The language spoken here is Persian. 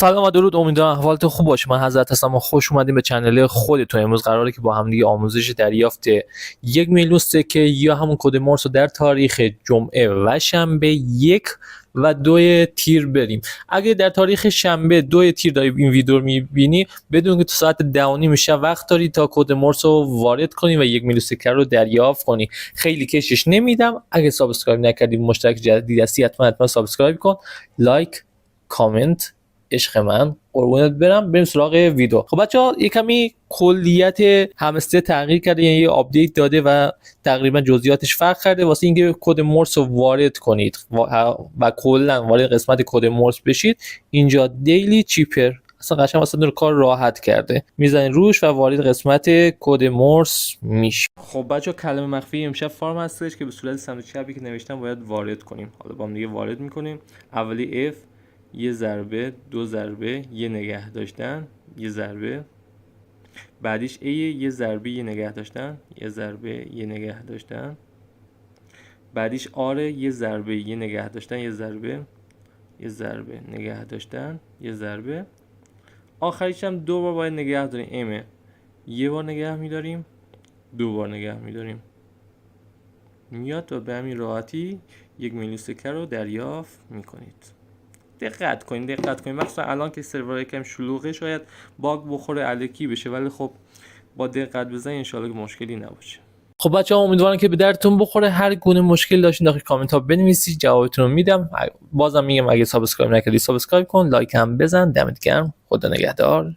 سلام و درود، امیدوارم احوالتون خوب باشه. من حضرت هستم و خوش اومدین به چنل خودتون. امروز قراره که با هم دیگه آموزش دریافت 1,000,000 سکه یا همون کد مورس رو در تاریخ جمعه و شنبه 1 و 2 تیر بریم. اگه در تاریخ شنبه 2 تیر داری این ویدیو رو میبینی، بدون که تو ساعت 10:30 شب وقت داری تا کد مورس رو وارد کنی و 1,000,000 سکه رو دریافت کنی. خیلی کشش نمیدم. اگه سابسکرایب نکردی، مشترک جدید هستی، حتما سابسکرایب کن، لایک، کامنت. عشق من قربونت بریم سراغ ویدیو. خب بچه‌ها، یه کمی کلیت همستر تغییر کرده، یعنی یه آپدیت داده و تقریبا جزئیاتش فرق کرده واسه اینکه کد مورس رو وارد کنید و کلا وارد قسمت کد مورس بشید. اینجا دیلی چیپر اصلا قشنگ واسه کار راحت کرده، میزنید روش و وارد قسمت کد مورس میشه. خب بچه‌ها، کلمه مخفی امشب فارم هستش که به صورت صندوق چپی که نوشتم باید وارد کنیم. حالا با هم دیگه وارد می‌کنیم. اولی F، یه ضربه، 2 ضربه، یه نگه داشتن، یه ضربه. بعدیش A، یه ضربه، یه نگه داشتن، یه ضربه، یه نگه داشتن. بعدیش R، یه ضربه، یه نگه داشتن، یه ضربه، یه ضربه، نگه داشتن، یه ضربه. آخریش هم 2 بار باید نگه داریم. M، یه بار نگه می‌داریم، 2 بار نگه می‌داریم. میاد و به همین راحتی 1,000,000 سکه رو دریافت می‌کنید. دقت کنید مخصوصا الان که سرور یکم شلوغه، شاید باگ بخوره، الکی بشه، ولی خب با دقت بزنید ان شاءالله مشکلی نباشه. خب بچه‌ها، امیدوارم که به درتون بخوره. هر گونه مشکل داشتین داخل کامنت ها بنویسید، جوابتون رو میدم. بازم میگم اگه سابسکرایب نکردی سابسکرایب کن، لایک هم بزن. دمت گرم. خدا نگهدار.